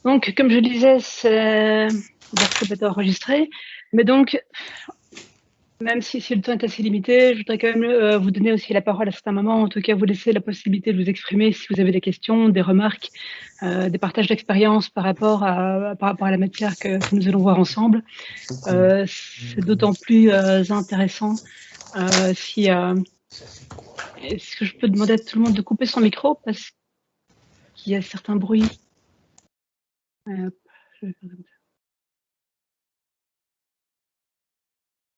Donc, comme je disais, c'est peut enregistré. Mais donc, même si le temps est assez limité, je voudrais quand même vous donner aussi la parole à certains moments, en tout cas vous laisser la possibilité de vous exprimer si vous avez des questions, des remarques, des partages d'expérience par rapport à la matière que nous allons voir ensemble. C'est d'autant plus intéressant si est-ce que je peux demander à tout le monde de couper son micro parce qu'il y a certains bruits. Je vais faire comme ça.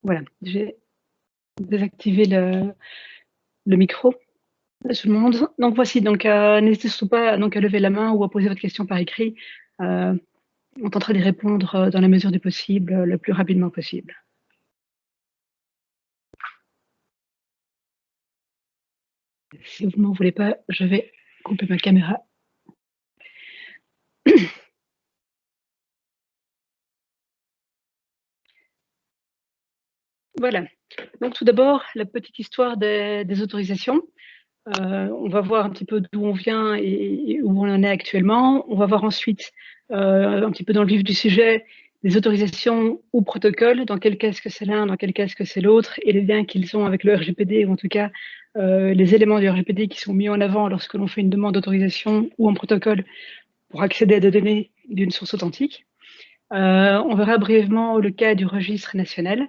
Voilà, j'ai désactivé le micro de tout le monde. Donc voici, donc n'hésitez surtout pas donc, à lever la main ou à poser votre question par écrit. On tentera d'y répondre dans la mesure du possible, le plus rapidement possible. Si vous ne m'en voulez pas, je vais couper ma caméra. Voilà. Donc tout d'abord, la petite histoire des autorisations. On va voir un petit peu d'où on vient et où on en est actuellement. On va voir ensuite un petit peu dans le vif du sujet les autorisations ou protocoles, dans quel cas est-ce que c'est l'un, dans quel cas est-ce que c'est l'autre, et les liens qu'ils ont avec le RGPD, ou en tout cas les éléments du RGPD qui sont mis en avant lorsque l'on fait une demande d'autorisation ou un protocole pour accéder à des données d'une source authentique. On verra brièvement le cas du registre national.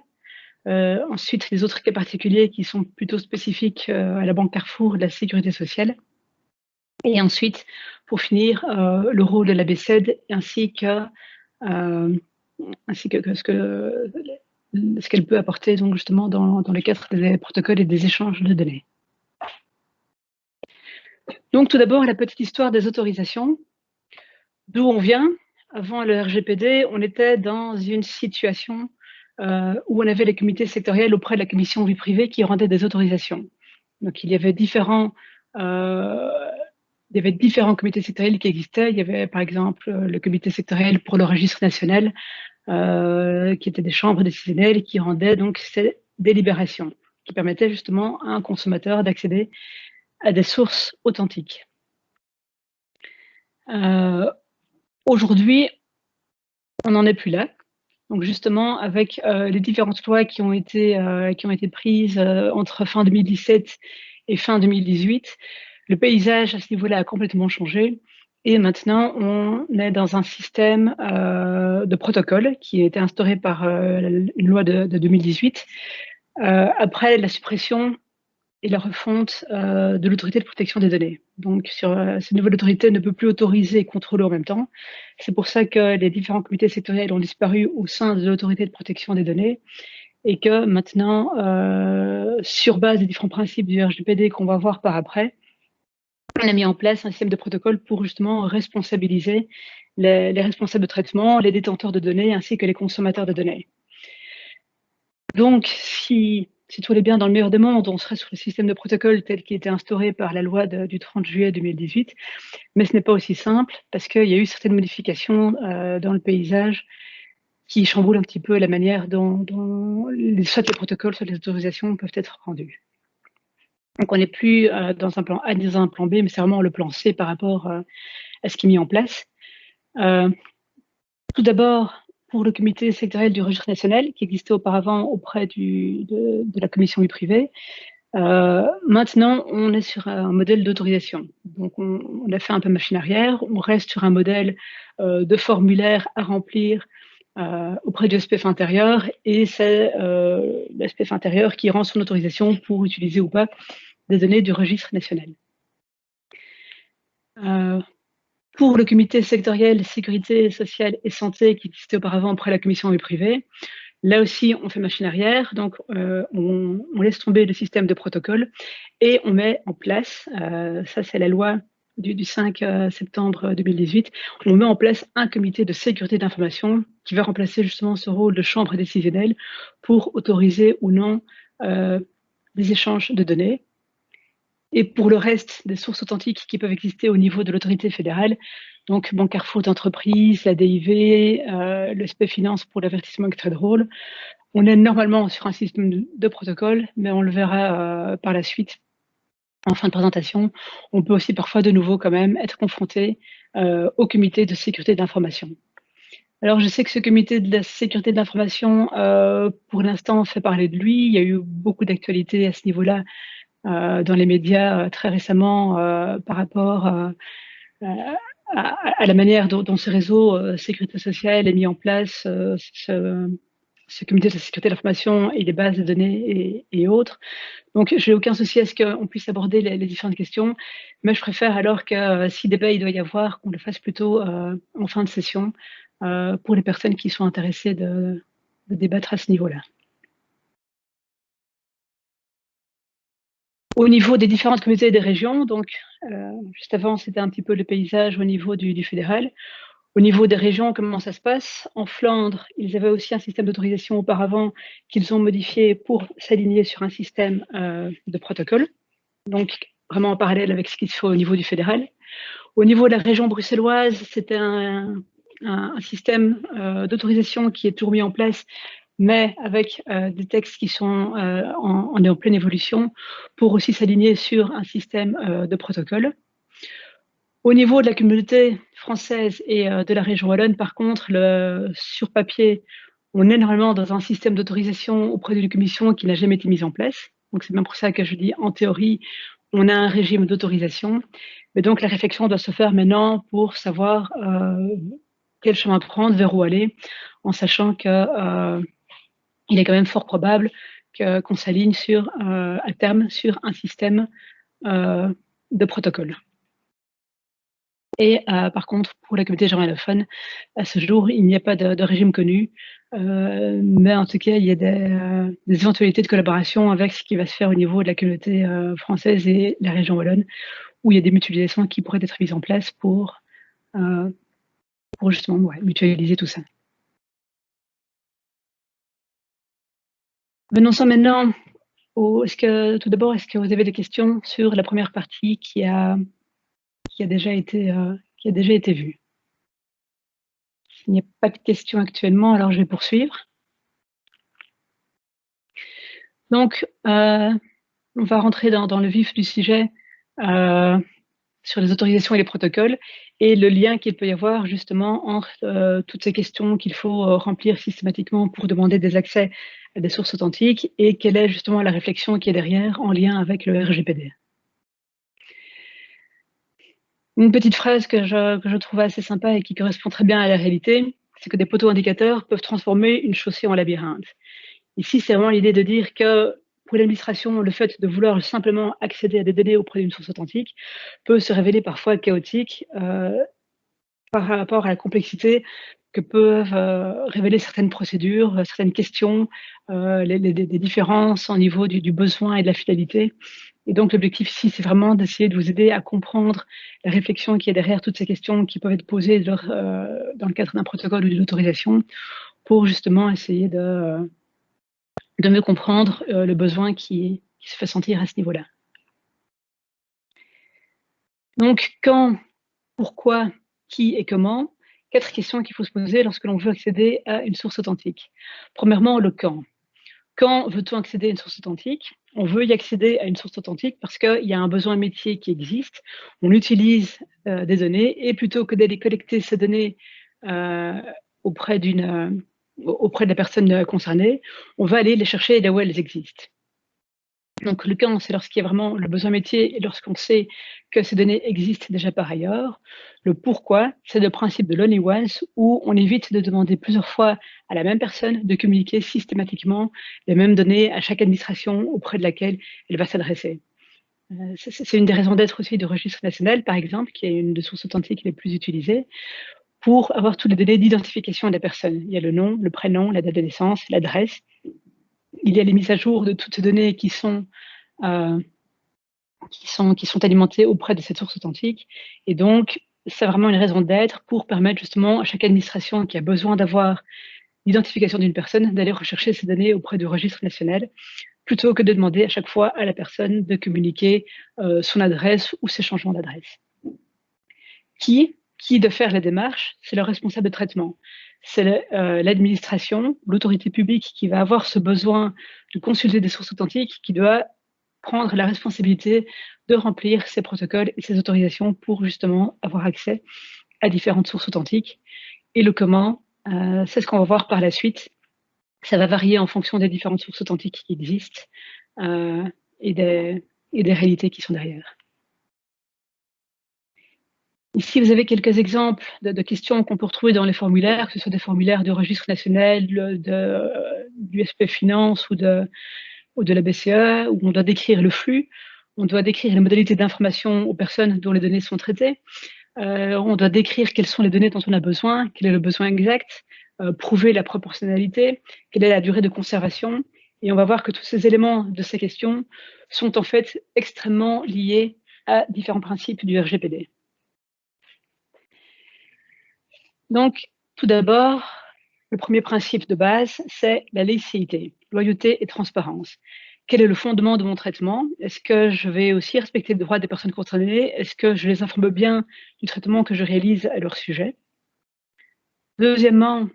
Ensuite, les autres cas particuliers qui sont plutôt spécifiques à la Banque Carrefour, de la sécurité sociale. Et ensuite, pour finir, le rôle de la BCED ainsi que ce qu'elle peut apporter donc justement dans le cadre des protocoles et des échanges de données. Donc tout d'abord, la petite histoire des autorisations. D'où on vient. Avant le RGPD, on était dans une situation où on avait les comités sectoriels auprès de la commission vie privée qui rendaient des autorisations. Donc il y avait différents comités sectoriels qui existaient. Il y avait par exemple le comité sectoriel pour le registre national, qui étaient des chambres décisionnelles qui rendaient donc ces délibérations, qui permettaient justement à un consommateur d'accéder à des sources authentiques. Aujourd'hui, on n'en est plus là. Donc justement, avec les différentes lois qui ont été prises entre fin 2017 et fin 2018, le paysage à ce niveau-là a complètement changé. Et maintenant, on est dans un système de protocole qui a été instauré par une loi de 2018, après la suppression et la refonte de l'autorité de protection des données. Donc, cette nouvelle autorité ne peut plus autoriser et contrôler en même temps. C'est pour ça que les différents comités sectoriels ont disparu au sein de l'autorité de protection des données et que maintenant, sur base des différents principes du RGPD qu'on va voir par après, on a mis en place un système de protocole pour justement responsabiliser les responsables de traitement, les détenteurs de données ainsi que les consommateurs de données. Donc, si tout allait bien dans le meilleur des mondes, on serait sur le système de protocole tel qu'il était instauré par la loi du 30 juillet 2018, mais ce n'est pas aussi simple parce qu'il y a eu certaines modifications dans le paysage qui chamboulent un petit peu la manière dont soit les protocoles, soit les autorisations peuvent être rendues. Donc on n'est plus dans un plan A, dans un plan B, mais c'est vraiment le plan C par rapport à ce qui est mis en place. Tout d'abord, pour le comité sectoriel du registre national, qui existait auparavant auprès de la commission du privé, maintenant, on est sur un modèle d'autorisation. Donc, on a fait un peu machine arrière, on reste sur un modèle de formulaire à remplir auprès du SPF intérieur, et c'est le SPF intérieur qui rend son autorisation pour utiliser ou pas des données du registre national. Pour le comité sectoriel sécurité sociale et santé qui existait auparavant auprès de la commission du privé, là aussi, on fait machine arrière, donc on laisse tomber le système de protocole et on met en place, ça c'est la loi du 5 septembre 2018, on met en place un comité de sécurité d'information qui va remplacer justement ce rôle de chambre décisionnelle pour autoriser ou non des échanges de données. Et pour le reste des sources authentiques qui peuvent exister au niveau de l'autorité fédérale, donc Banque Carrefour d'entreprise, la DIV, le SPE Finance pour l'avertissement extrait de rôle, on est normalement sur un système de protocole, mais on le verra par la suite en fin de présentation. On peut aussi parfois de nouveau quand même être confronté au comité de sécurité de l'information. Alors, je sais que ce comité de la sécurité de l'information, pour l'instant, fait parler de lui. Il y a eu beaucoup d'actualités à ce niveau-là dans les médias très récemment par rapport à la manière dont ce réseau sécurité sociale est mis en place, ce comité de la sécurité de l'information et les bases de données et autres. Donc, j'ai aucun souci à ce qu'on puisse aborder les différentes questions, mais je préfère alors que si débat il doit y avoir, qu'on le fasse plutôt en fin de session pour les personnes qui sont intéressées de débattre à ce niveau-là. Au niveau des différentes communautés et des régions, donc juste avant, c'était un petit peu le paysage au niveau du fédéral. Au niveau des régions, comment ça se passe? En Flandre, ils avaient aussi un système d'autorisation auparavant qu'ils ont modifié pour s'aligner sur un système de protocole, donc vraiment en parallèle avec ce qui se fait au niveau du fédéral. Au niveau de la région bruxelloise, c'était un système d'autorisation qui est toujours mis en place, mais avec des textes qui sont en pleine évolution pour aussi s'aligner sur un système de protocole. Au niveau de la communauté française et de la région wallonne, par contre, sur papier, on est normalement dans un système d'autorisation auprès de la Commission qui n'a jamais été mis en place. Donc c'est bien pour ça que je dis, en théorie, on a un régime d'autorisation. Mais donc la réflexion doit se faire maintenant pour savoir quel chemin prendre, vers où aller, en sachant que il est quand même fort probable qu'on s'aligne à terme sur un système de protocole. Et par contre, pour la communauté germanophone, à ce jour, il n'y a pas de régime connu, mais en tout cas, il y a des éventualités de collaboration avec ce qui va se faire au niveau de la communauté française et la région wallonne, où il y a des mutualisations qui pourraient être mises en place pour justement mutualiser tout ça. Venons-en maintenant tout d'abord, est-ce que vous avez des questions sur la première partie qui a déjà été vue? S'il n'y a pas de questions actuellement, alors je vais poursuivre. Donc, on va rentrer dans le vif du sujet sur les autorisations et les protocoles et le lien qu'il peut y avoir justement entre toutes ces questions qu'il faut remplir systématiquement pour demander des accès à des sources authentiques et quelle est justement la réflexion qui est derrière en lien avec le RGPD. Une petite phrase que je trouve assez sympa et qui correspond très bien à la réalité, c'est que des poteaux indicateurs peuvent transformer une chaussée en labyrinthe. Ici, c'est vraiment l'idée de dire que pour l'administration, le fait de vouloir simplement accéder à des données auprès d'une source authentique peut se révéler parfois chaotique par rapport à la complexité que peuvent révéler certaines procédures, certaines questions, des différences au niveau du besoin et de la finalité. Et donc, l'objectif ici, c'est vraiment d'essayer de vous aider à comprendre la réflexion qui est derrière toutes ces questions qui peuvent être posées dans le cadre d'un protocole ou d'une autorisation pour justement essayer de mieux comprendre le besoin qui se fait sentir à ce niveau-là. Donc, quand, pourquoi, qui et comment, 4 questions qu'il faut se poser lorsque l'on veut accéder à une source authentique. Premièrement, le quand. Quand veut-on accéder à une source authentique? On veut y accéder à une source authentique parce qu'il y a un besoin métier qui existe. On utilise des données et plutôt que d'aller collecter ces données auprès de la personne concernée, on va aller les chercher là où elles existent. Donc le quand, c'est lorsqu'il y a vraiment le besoin métier et lorsqu'on sait que ces données existent déjà par ailleurs. Le pourquoi, c'est le principe de l'only once où on évite de demander plusieurs fois à la même personne de communiquer systématiquement les mêmes données à chaque administration auprès de laquelle elle va s'adresser. C'est une des raisons d'être aussi du registre national, par exemple, qui est une des sources authentiques les plus utilisées, pour avoir tous les données d'identification de la personne. Il y a le nom, le prénom, la date de naissance, l'adresse. Il y a les mises à jour de toutes ces données qui sont alimentées auprès de cette source authentique. Et donc, c'est vraiment une raison d'être pour permettre justement à chaque administration qui a besoin d'avoir l'identification d'une personne d'aller rechercher ces données auprès du registre national, plutôt que de demander à chaque fois à la personne de communiquer son adresse ou ses changements d'adresse. Qui de faire la démarche? C'est le responsable de traitement. C'est l'administration, l'autorité publique qui va avoir ce besoin de consulter des sources authentiques, qui doit prendre la responsabilité de remplir ces protocoles et ces autorisations pour justement avoir accès à différentes sources authentiques. Et le comment, c'est ce qu'on va voir par la suite. Ça va varier en fonction des différentes sources authentiques qui existent et des réalités qui sont derrière. Ici, vous avez quelques exemples de questions qu'on peut retrouver dans les formulaires, que ce soit des formulaires du registre national, du SP Finance ou de la BCE, où on doit décrire le flux, on doit décrire les modalités d'information aux personnes dont les données sont traitées, on doit décrire quelles sont les données dont on a besoin, quel est le besoin exact, prouver la proportionnalité, quelle est la durée de conservation, et on va voir que tous ces éléments de ces questions sont en fait extrêmement liés à différents principes du RGPD. Donc, tout d'abord, le premier principe de base, c'est la laïcité, loyauté et transparence. Quel est le fondement de mon traitement? Est-ce que je vais aussi respecter les droits des personnes concernées? Est-ce que je les informe bien du traitement que je réalise à leur sujet? Deuxièmement,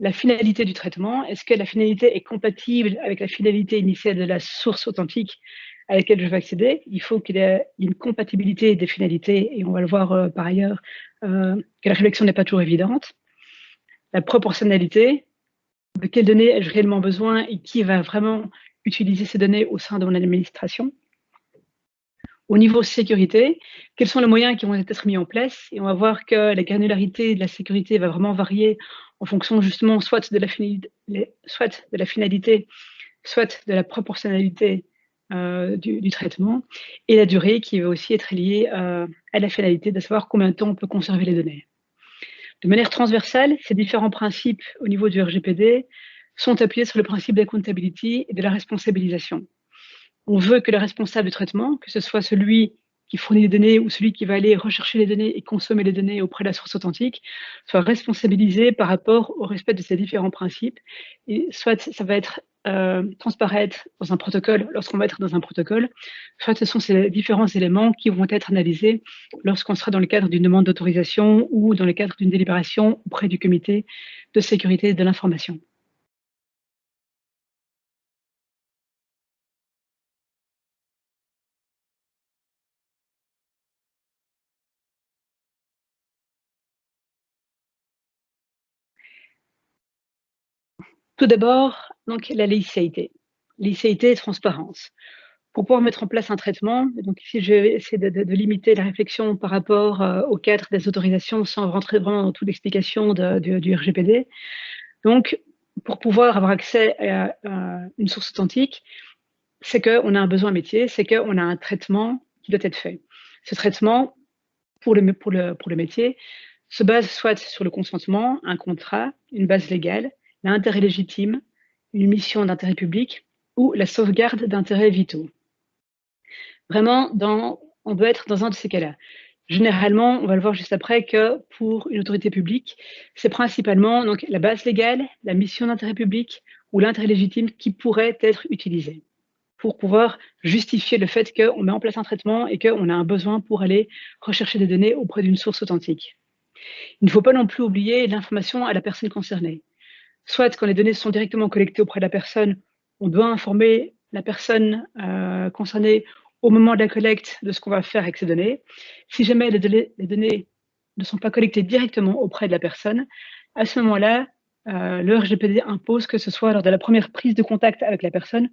la finalité du traitement. Est-ce que la finalité est compatible avec la finalité initiale de la source authentique à laquelle je veux accéder? Il faut qu'il y ait une compatibilité des finalités, et on va le voir par ailleurs, que la réflexion n'est pas toujours évidente. La proportionnalité, de quelles données ai-je réellement besoin et qui va vraiment utiliser ces données au sein de mon administration. Au niveau sécurité, quels sont les moyens qui vont être mis en place? Et on va voir que la granularité de la sécurité va vraiment varier en fonction justement soit de la finalité, soit de la proportionnalité du traitement, et la durée qui va aussi être liée à la finalité de savoir combien de temps on peut conserver les données. De manière transversale, ces différents principes au niveau du RGPD sont appuyés sur le principe d'accountability et de la responsabilisation. On veut que le responsable du traitement, que ce soit celui qui fournit les données ou celui qui va aller rechercher les données et consommer les données auprès de la source authentique, soit responsabilisé par rapport au respect de ces différents principes. Et soit ça va être transparaître dans un protocole lorsqu'on va être dans un protocole, soit ce sont ces différents éléments qui vont être analysés lorsqu'on sera dans le cadre d'une demande d'autorisation ou dans le cadre d'une délibération auprès du comité de sécurité de l'information. Tout d'abord, donc la laïcité. Laïcité et transparence. Pour pouvoir mettre en place un traitement, donc ici je vais essayer de limiter la réflexion par rapport au cadre des autorisations sans rentrer vraiment dans toute l'explication du RGPD. Donc, pour pouvoir avoir accès à une source authentique, c'est qu'on a un besoin métier, c'est qu'on a un traitement qui doit être fait. Ce traitement, pour le métier, se base soit sur le consentement, un contrat, une base légale, l'intérêt légitime, une mission d'intérêt public ou la sauvegarde d'intérêts vitaux. Vraiment, on doit être dans un de ces cas-là. Généralement, on va le voir juste après, que pour une autorité publique, c'est principalement donc, la base légale, la mission d'intérêt public ou l'intérêt légitime qui pourrait être utilisé pour pouvoir justifier le fait qu'on met en place un traitement et qu'on a un besoin pour aller rechercher des données auprès d'une source authentique. Il ne faut pas non plus oublier l'information à la personne concernée. Soit quand les données sont directement collectées auprès de la personne, on doit informer la personne concernée au moment de la collecte de ce qu'on va faire avec ces données. Si jamais les données ne sont pas collectées directement auprès de la personne, à ce moment-là, le RGPD impose que ce soit lors de la première prise de contact avec la personne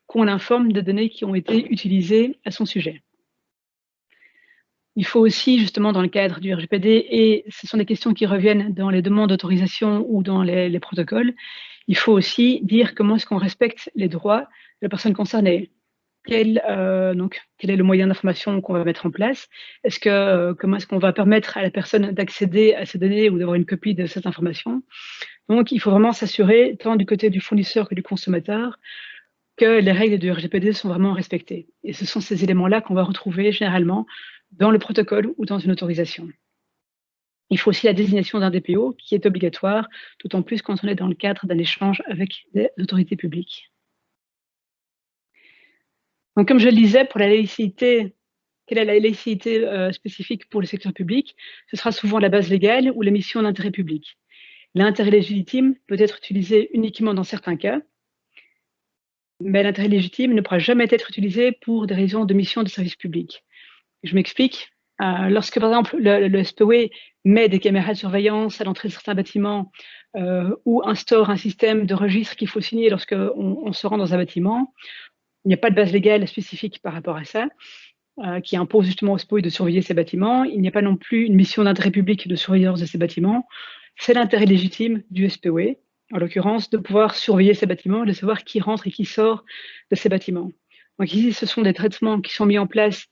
qu'on l'informe des données qui ont été utilisées à son sujet. Il faut aussi, justement, dans le cadre du RGPD, et ce sont des questions qui reviennent dans les demandes d'autorisation ou dans les protocoles, il faut aussi dire comment est-ce qu'on respecte les droits de la personne concernée. Quel est le moyen d'information qu'on va mettre en place? Comment est-ce qu'on va permettre à la personne d'accéder à ces données ou d'avoir une copie de cette information? Donc, il faut vraiment s'assurer, tant du côté du fournisseur que du consommateur, que les règles du RGPD sont vraiment respectées. Et ce sont ces éléments-là qu'on va retrouver généralement dans le protocole ou dans une autorisation. Il faut aussi la désignation d'un DPO qui est obligatoire, d'autant plus quand on est dans le cadre d'un échange avec des autorités publiques. Donc, comme je le disais, pour la laïcité, quelle est la laïcité spécifique pour le secteur public? Ce sera souvent la base légale ou la mission d'intérêt public. L'intérêt légitime peut être utilisé uniquement dans certains cas, mais l'intérêt légitime ne pourra jamais être utilisé pour des raisons de mission de service public. Je m'explique. Lorsque, par exemple, le SPOE met des caméras de surveillance à l'entrée de certains bâtiments ou instaure un système de registre qu'il faut signer lorsqu'on se rend dans un bâtiment. Il n'y a pas de base légale spécifique par rapport à ça, qui impose justement aux SPOI de surveiller ces bâtiments. Il n'y a pas non plus une mission d'intérêt public de surveillance de ces bâtiments. C'est l'intérêt légitime du SPOE, en l'occurrence, de pouvoir surveiller ces bâtiments, de savoir qui rentre et qui sort de ces bâtiments. Donc ici, ce sont des traitements qui sont mis en place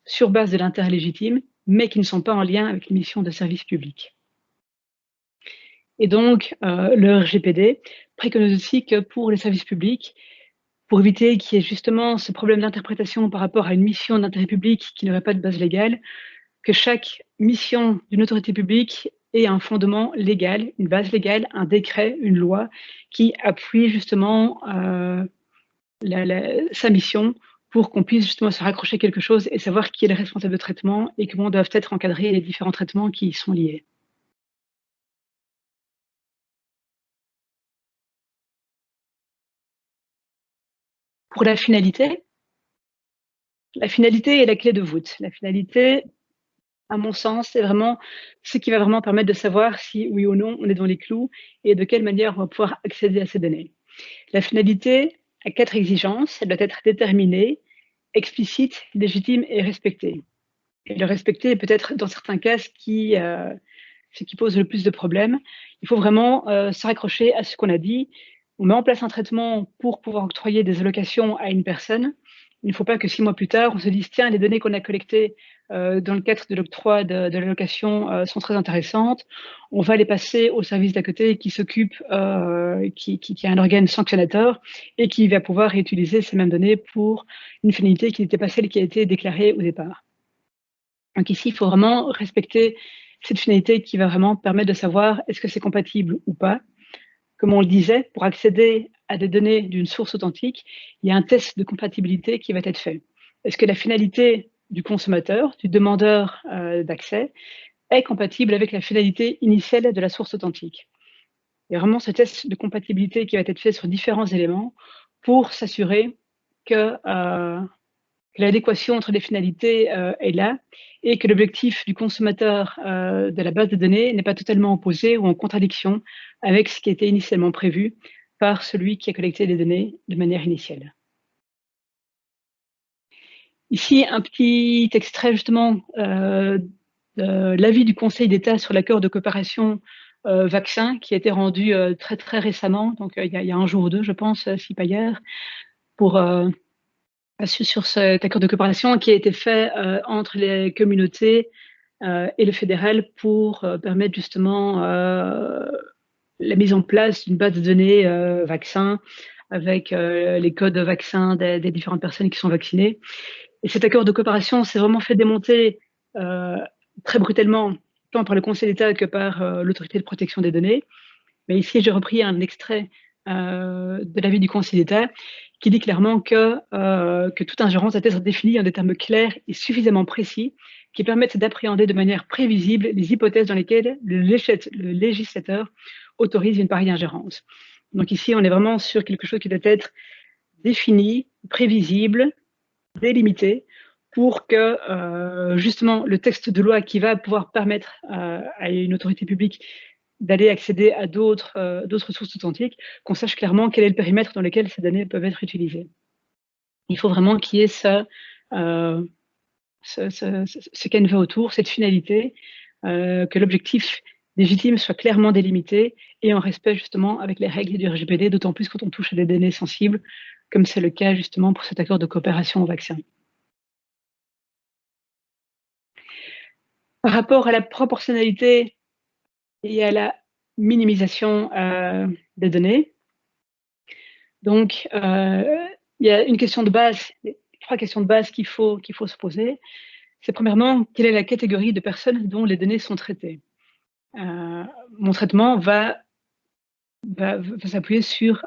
sur base de l'intérêt légitime, mais qui ne sont pas en lien avec les missions de service public. Et donc, le RGPD préconise aussi que pour les services publics, pour éviter qu'il y ait justement ce problème d'interprétation par rapport à une mission d'intérêt public qui n'aurait pas de base légale, que chaque mission d'une autorité publique ait un fondement légal, une base légale, un décret, une loi qui appuie justement sa mission pour qu'on puisse justement se raccrocher à quelque chose et savoir qui est le responsable de traitement et comment doivent être encadrés les différents traitements qui y sont liés. Pour la finalité est la clé de voûte. La finalité, à mon sens, c'est vraiment ce qui va vraiment permettre de savoir si, oui ou non, on est dans les clous et de quelle manière on va pouvoir accéder à ces données. La finalité a 4 exigences. Elle doit être déterminée, explicite, légitime et respectée. Et le respecter est peut-être, dans certains cas, ce qui pose le plus de problèmes. Il faut vraiment se raccrocher à ce qu'on a dit. On met en place un traitement pour pouvoir octroyer des allocations à une personne. Il ne faut pas que 6 mois plus tard, on se dise, tiens, les données qu'on a collectées dans le cadre de l'octroi de l'allocation sont très intéressantes. On va les passer au service d'à côté qui s'occupe, qui a un organe sanctionnateur et qui va pouvoir réutiliser ces mêmes données pour une finalité qui n'était pas celle qui a été déclarée au départ. Donc ici, il faut vraiment respecter cette finalité qui va vraiment permettre de savoir est-ce que c'est compatible ou pas. Comme on le disait, pour accéder à des données d'une source authentique, il y a un test de compatibilité qui va être fait. Est-ce que la finalité du consommateur, du demandeur d'accès, est compatible avec la finalité initiale de la source authentique? Il y a vraiment ce test de compatibilité qui va être fait sur différents éléments pour s'assurer que l'adéquation entre les finalités est là et que l'objectif du consommateur de la base de données n'est pas totalement opposé ou en contradiction avec ce qui était initialement prévu par celui qui a collecté les données de manière initiale. Ici, un petit extrait justement de l'avis du Conseil d'État sur l'accord de coopération vaccin qui a été rendu très très récemment, donc il y a un jour ou deux, je pense, si pas hier, pour sur cet accord de coopération qui a été fait entre les communautés et le fédéral pour permettre justement la mise en place d'une base de données vaccins avec les codes vaccins des différentes personnes qui sont vaccinées. Et cet accord de coopération s'est vraiment fait démonter très brutalement, tant par le Conseil d'État que par l'Autorité de protection des données. Mais ici, j'ai repris un extrait de l'avis du Conseil d'État qui dit clairement que toute ingérence doit être définie en des termes clairs et suffisamment précis qui permettent d'appréhender de manière prévisible les hypothèses dans lesquelles le législateur autorise une pareille ingérence. Donc ici, on est vraiment sur quelque chose qui doit être défini, prévisible, délimité, pour que justement le texte de loi qui va pouvoir permettre à une autorité publique d'aller accéder à d'autres sources authentiques, qu'on sache clairement quel est le périmètre dans lequel ces données peuvent être utilisées. Il faut vraiment qu'il y ait ce canevas autour, cette finalité, que l'objectif légitime soit clairement délimité et en respect justement avec les règles du RGPD, d'autant plus quand on touche à des données sensibles, comme c'est le cas justement pour cet accord de coopération au vaccin. Par rapport à la proportionnalité et à la minimisation des données. Donc, il y a une question de base, 3 questions de base qu'il faut se poser. C'est premièrement, quelle est la catégorie de personnes dont les données sont traitées? Mon traitement va s'appuyer sur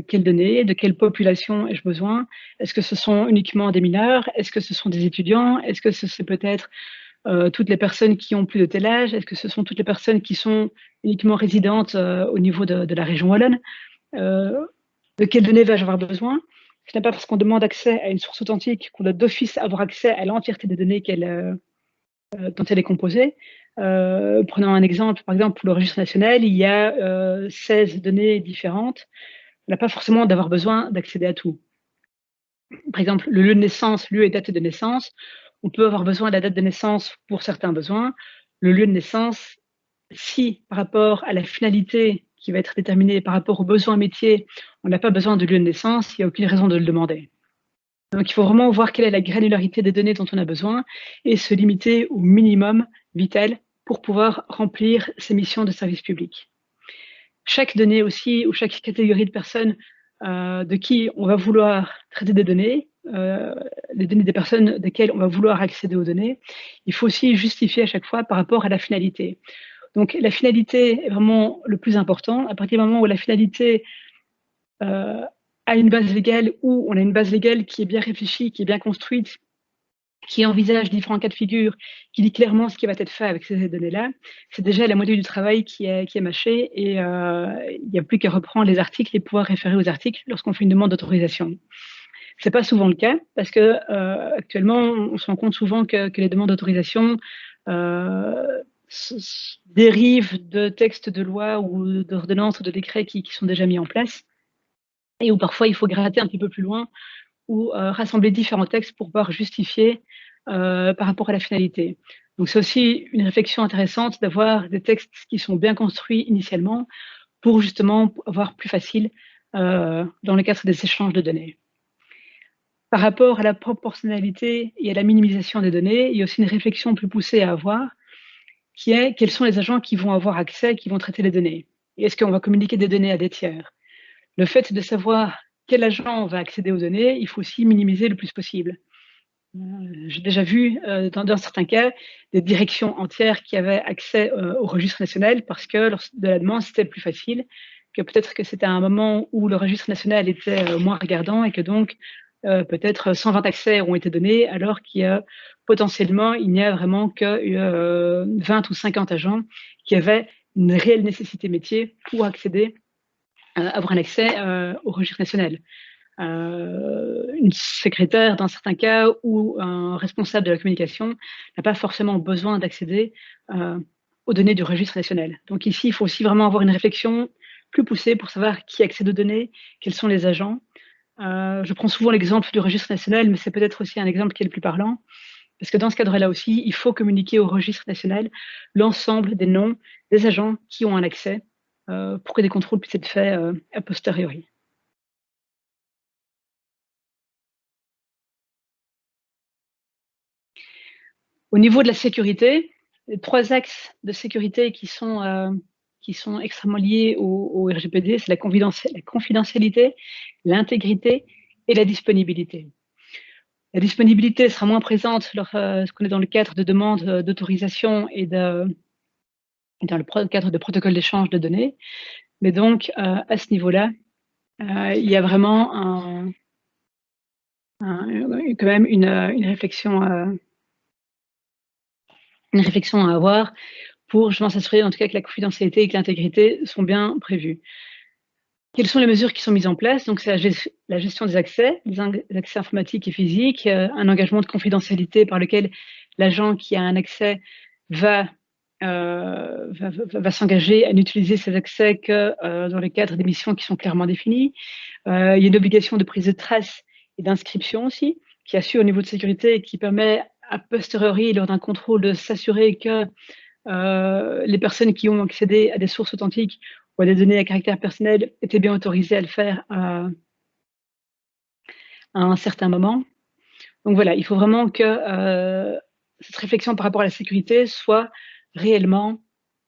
quelles données, de quelle population ai-je besoin? Est-ce que ce sont uniquement des mineurs? Est-ce que ce sont des étudiants? Est-ce que c'est peut-être toutes les personnes qui ont plus de tel âge? Est-ce que ce sont toutes les personnes qui sont uniquement résidentes au niveau de la région wallonne? De quelles données vais-je avoir besoin? Ce n'est pas parce qu'on demande accès à une source authentique qu'on doit d'office avoir accès à l'entièreté des données dont elle est composée. Prenons un exemple, par exemple, pour le registre national, il y a 16 données différentes. On n'a pas forcément d'avoir besoin d'accéder à tout. Par exemple, le lieu de naissance, lieu et date de naissance, on peut avoir besoin de la date de naissance pour certains besoins. Le lieu de naissance, si par rapport à la finalité qui va être déterminée par rapport aux besoins métiers, on n'a pas besoin de lieu de naissance, il n'y a aucune raison de le demander. Donc il faut vraiment voir quelle est la granularité des données dont on a besoin et se limiter au minimum vital pour pouvoir remplir ces missions de service public. Chaque donnée aussi, ou chaque catégorie de personnes de qui on va vouloir traiter des données, les données des personnes desquelles on va vouloir accéder aux données, il faut aussi justifier à chaque fois par rapport à la finalité. Donc la finalité est vraiment le plus important. À partir du moment où la finalité a une base légale, où on a une base légale qui est bien réfléchie, qui est bien construite, qui envisage différents cas de figure, qui dit clairement ce qui va être fait avec ces données-là, c'est déjà la moitié du travail qui est mâché et il n'y a plus qu'à reprendre les articles et pouvoir référer aux articles lorsqu'on fait une demande d'autorisation. C'est pas souvent le cas parce que actuellement, on se rend compte souvent que les demandes d'autorisation dérivent de textes de loi ou d'ordonnances ou de décrets qui sont déjà mis en place et où parfois il faut gratter un petit peu plus loin ou rassembler différents textes pour pouvoir justifier par rapport à la finalité. Donc c'est aussi une réflexion intéressante d'avoir des textes qui sont bien construits initialement pour justement avoir plus facile dans le cadre des échanges de données. Par rapport à la proportionnalité et à la minimisation des données, il y a aussi une réflexion plus poussée à avoir, qui est quels sont les agents qui vont avoir accès, qui vont traiter les données. Et est-ce qu'on va communiquer des données à des tiers? Le fait de savoir quel agent va accéder aux données, il faut aussi minimiser le plus possible. J'ai déjà vu, dans certains cas, des directions entières qui avaient accès au registre national parce que lors de la demande, c'était plus facile, que peut-être que c'était un moment où le registre national était moins regardant et que donc peut-être 120 accès ont été donnés alors qu'il y a potentiellement, il n'y a vraiment que 20 ou 50 agents qui avaient une réelle nécessité métier pour accéder, avoir un accès au registre national. Une secrétaire dans certains cas ou un responsable de la communication n'a pas forcément besoin d'accéder aux données du registre national. Donc ici, il faut aussi vraiment avoir une réflexion plus poussée pour savoir qui accède aux données, quels sont les agents. Je prends souvent l'exemple du registre national, mais c'est peut-être aussi un exemple qui est le plus parlant, parce que dans ce cadre-là aussi, il faut communiquer au registre national l'ensemble des noms des agents qui ont un accès pour que des contrôles puissent être faits a posteriori. Au niveau de la sécurité, les 3 axes de sécurité qui sont extrêmement liés au RGPD, c'est la confidentialité, l'intégrité et la disponibilité. La disponibilité sera moins présente lorsqu'on est dans le cadre de demandes d'autorisation et dans le cadre de protocoles d'échange de données. Mais donc, à ce niveau-là, il y a vraiment quand même une réflexion à avoir pour justement s'assurer en tout cas que la confidentialité et que l'intégrité sont bien prévues. Quelles sont les mesures qui sont mises en place? Donc c'est la gestion des accès, les accès informatiques et physiques, un engagement de confidentialité par lequel l'agent qui a un accès va s'engager à n'utiliser ces accès que dans le cadre des missions qui sont clairement définies. Il y a une obligation de prise de traces et d'inscription aussi, qui assure au niveau de sécurité et qui permet a posteriori, lors d'un contrôle, de s'assurer que les personnes qui ont accédé à des sources authentiques ou à des données à caractère personnel étaient bien autorisées à le faire à un certain moment. Donc voilà, il faut vraiment que cette réflexion par rapport à la sécurité réellement,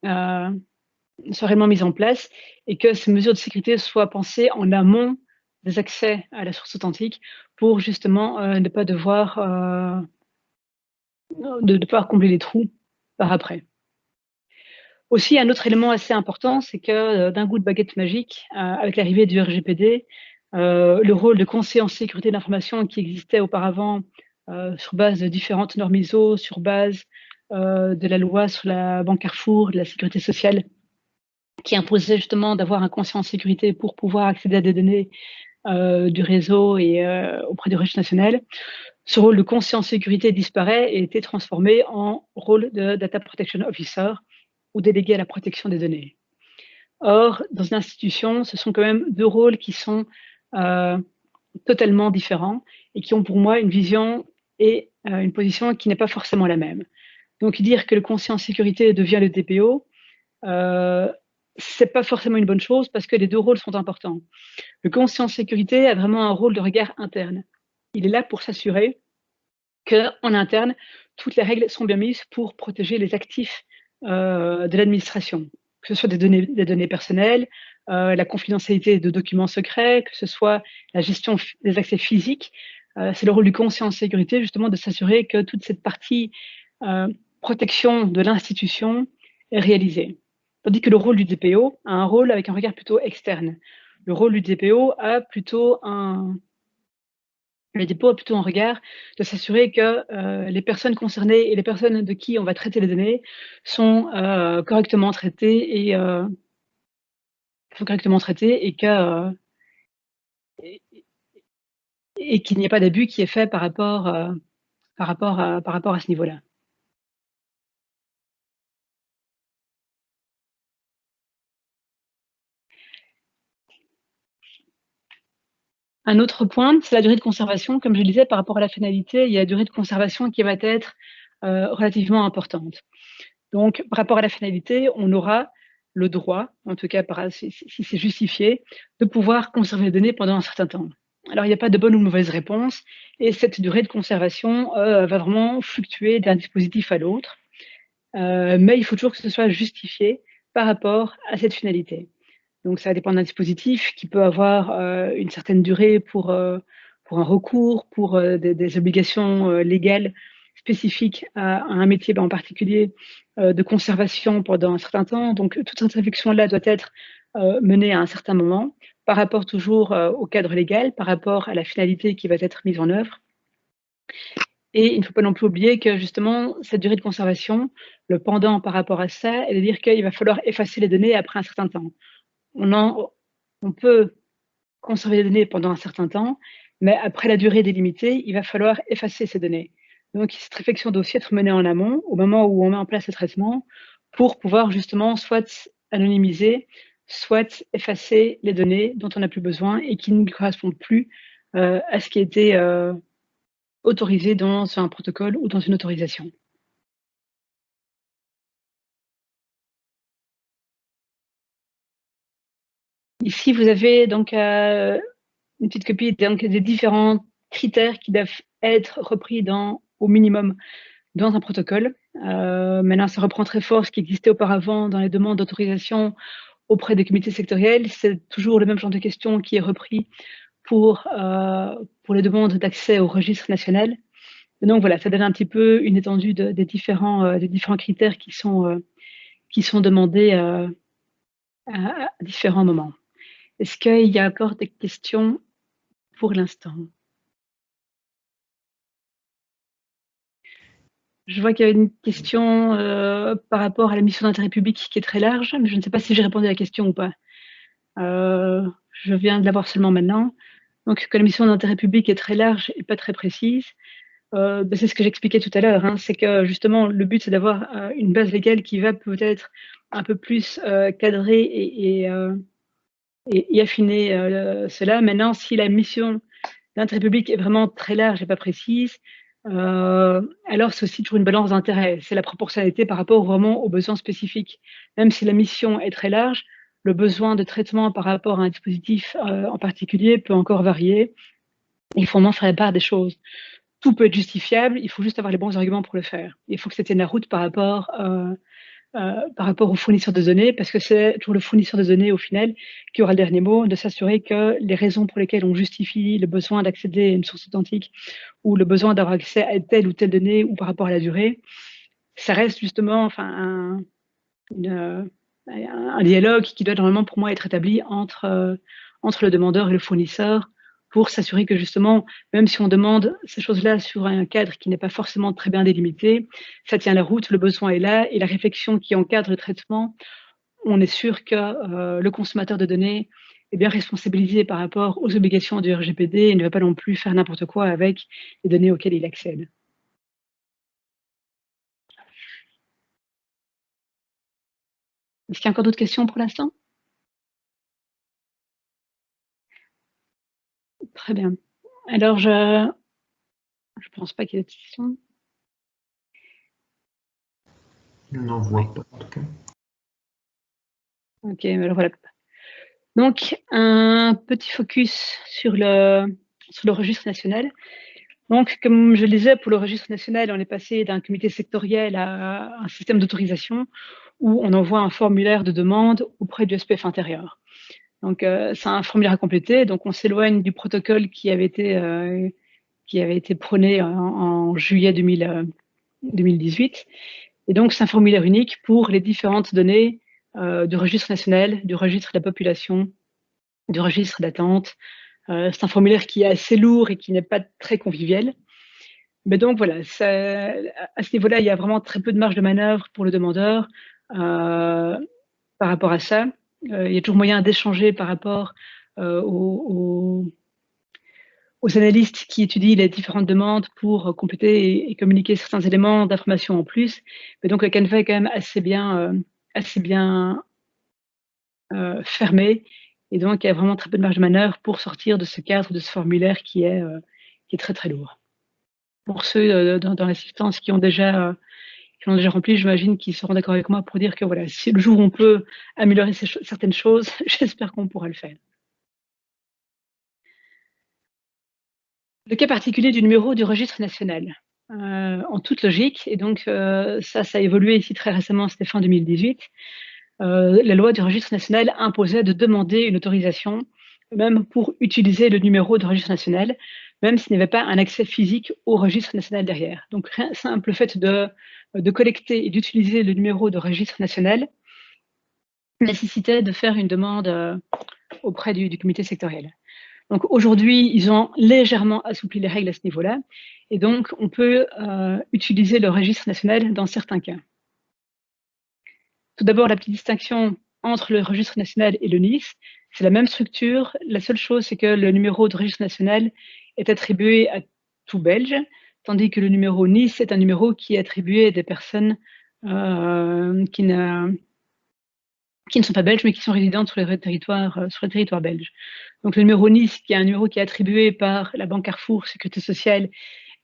euh, soit réellement mise en place et que ces mesures de sécurité soient pensées en amont des accès à la source authentique pour justement ne pas devoir combler les trous par après. Aussi, un autre élément assez important, c'est que d'un coup de baguette magique, avec l'arrivée du RGPD, le rôle de conseiller en sécurité de l'information qui existait auparavant sur base de différentes normes ISO, sur base de la loi sur la banque Carrefour, de la sécurité sociale, qui imposait justement d'avoir un conseiller en sécurité pour pouvoir accéder à des données, du réseau et auprès du registre national, ce rôle de conscience sécurité disparaît et a été transformé en rôle de Data Protection Officer ou délégué à la protection des données. Or, dans une institution, ce sont quand même deux rôles qui sont totalement différents et qui ont pour moi une vision et une position qui n'est pas forcément la même. Donc dire que le conseiller en sécurité devient le DPO, c'est pas forcément une bonne chose parce que les deux rôles sont importants. Le conseiller en sécurité a vraiment un rôle de regard interne. Il est là pour s'assurer qu'en interne, toutes les règles sont bien mises pour protéger les actifs de l'administration, que ce soit des données personnelles, la confidentialité de documents secrets, que ce soit la gestion des accès physiques. C'est le rôle du conseiller en sécurité, justement, de s'assurer que toute cette partie protection de l'institution est réalisée. Tandis que le rôle du DPO a un rôle avec un regard plutôt externe. Le rôle du DPO a plutôt un regard de s'assurer que les personnes concernées et les personnes de qui on va traiter les données sont correctement traitées et qu'il n'y ait pas d'abus qui est fait par rapport à ce niveau-là. Un autre point, c'est la durée de conservation. Comme je le disais, par rapport à la finalité, il y a la durée de conservation qui va être relativement importante. Donc, par rapport à la finalité, on aura le droit, en tout cas si c'est justifié, de pouvoir conserver les données pendant un certain temps. Alors, il n'y a pas de bonne ou de mauvaise réponse, et cette durée de conservation va vraiment fluctuer d'un dispositif à l'autre, mais il faut toujours que ce soit justifié par rapport à cette finalité. Donc, ça dépend d'un dispositif qui peut avoir une certaine durée pour un recours, pour des obligations légales spécifiques à un métier en particulier de conservation pendant un certain temps. Donc, toute cette réflexion-là doit être menée à un certain moment, par rapport toujours au cadre légal, par rapport à la finalité qui va être mise en œuvre. Et il ne faut pas non plus oublier que justement, cette durée de conservation, le pendant par rapport à ça, est de dire qu'il va falloir effacer les données après un certain temps. On peut conserver les données pendant un certain temps, mais après la durée délimitée, il va falloir effacer ces données. Donc, cette réflexion doit aussi être menée en amont, au moment où on met en place le traitement, pour pouvoir justement soit anonymiser, soit effacer les données dont on n'a plus besoin et qui ne correspondent plus à ce qui a été autorisé dans un protocole ou dans une autorisation. Ici, vous avez donc une petite copie des différents critères qui doivent être repris au minimum dans un protocole. Maintenant, ça reprend très fort ce qui existait auparavant dans les demandes d'autorisation auprès des comités sectoriels. C'est toujours le même genre de questions qui est repris pour les demandes d'accès au registre national. Et donc voilà, ça donne un petit peu une étendue des différents critères qui sont demandés à différents moments. Est-ce qu'il y a encore des questions pour l'instant? Je vois qu'il y a une question par rapport à la mission d'intérêt public qui est très large, mais je ne sais pas si j'ai répondu à la question ou pas. Je viens de la voir seulement maintenant. Donc, que la mission d'intérêt public est très large et pas très précise, c'est ce que j'expliquais tout à l'heure. Hein, c'est que justement, le but, c'est d'avoir une base légale qui va peut-être un peu plus cadrer et affiner cela. Maintenant, si la mission d'intérêt public est vraiment très large et pas précise, alors c'est aussi toujours une balance d'intérêt. C'est la proportionnalité par rapport vraiment aux besoins spécifiques. Même si la mission est très large, le besoin de traitement par rapport à un dispositif en particulier peut encore varier. Il faut vraiment faire la part des choses. Tout peut être justifiable, il faut juste avoir les bons arguments pour le faire. Il faut que ça tienne la route par rapport au fournisseur de données, parce que c'est toujours le fournisseur de données, au final, qui aura le dernier mot, de s'assurer que les raisons pour lesquelles on justifie le besoin d'accéder à une source authentique ou le besoin d'avoir accès à telle ou telle donnée ou par rapport à la durée, ça reste justement un dialogue qui doit normalement, pour moi, être établi entre le demandeur et le fournisseur pour s'assurer que justement, même si on demande ces choses-là sur un cadre qui n'est pas forcément très bien délimité, ça tient la route, le besoin est là et la réflexion qui encadre le traitement, on est sûr que le consommateur de données est bien responsabilisé par rapport aux obligations du RGPD et ne va pas non plus faire n'importe quoi avec les données auxquelles il accède. Est-ce qu'il y a encore d'autres questions pour l'instant? Très bien. Alors je pense pas qu'il y ait de questions. Je n'en vois pas en tout cas. Ok, alors voilà. Donc un petit focus sur le registre national. Donc, comme je le disais, pour le registre national, on est passé d'un comité sectoriel à un système d'autorisation où on envoie un formulaire de demande auprès du SPF intérieur. Donc, c'est un formulaire à compléter. Donc, on s'éloigne du protocole qui avait été prôné en juillet 2018. Et donc, c'est un formulaire unique pour les différentes données du registre national, du registre de la population, du registre d'attente. C'est un formulaire qui est assez lourd et qui n'est pas très convivial. Mais donc voilà, ça, à ce niveau-là, il y a vraiment très peu de marge de manœuvre pour le demandeur par rapport à ça. Il y a toujours moyen d'échanger par rapport aux analystes qui étudient les différentes demandes pour compléter et communiquer certains éléments d'information en plus. Mais donc le Canva est quand même assez bien fermé. Et donc il y a vraiment très peu de marge de manœuvre pour sortir de ce cadre, de ce formulaire qui est très très lourd. Pour ceux dans l'assistance qui l'ont déjà rempli, j'imagine qu'ils seront d'accord avec moi pour dire que voilà, si le jour où on peut améliorer certaines choses, j'espère qu'on pourra le faire. Le cas particulier du numéro du registre national. En toute logique, et donc ça a évolué ici très récemment, c'était fin 2018, la loi du registre national imposait de demander une autorisation, même pour utiliser le numéro de registre national, même s'il n'y avait pas un accès physique au registre national derrière. Donc, simple fait de collecter et d'utiliser le numéro de registre national nécessitait de faire une demande auprès du comité sectoriel. Donc aujourd'hui, ils ont légèrement assoupli les règles à ce niveau-là, et donc on peut utiliser le registre national dans certains cas. Tout d'abord, la petite distinction entre le registre national et le NIS, c'est la même structure. La seule chose, c'est que le numéro de registre national est attribué à tout Belge, tandis que le numéro NIS est un numéro qui est attribué à des personnes qui ne sont pas belges, mais qui sont résidentes sur le territoire belge. Donc le numéro NIS, qui est un numéro qui est attribué par la Banque Carrefour Sécurité Sociale,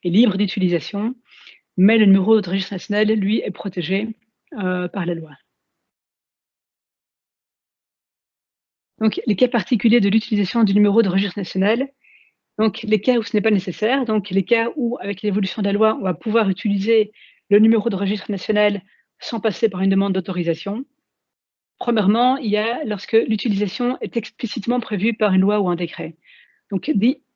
est libre d'utilisation, mais le numéro de registre national, lui, est protégé par la loi. Donc, les cas particuliers de l'utilisation du numéro de registre national, donc les cas où ce n'est pas nécessaire, donc les cas où, avec l'évolution de la loi, on va pouvoir utiliser le numéro de registre national sans passer par une demande d'autorisation. Premièrement, il y a lorsque l'utilisation est explicitement prévue par une loi ou un décret. Donc,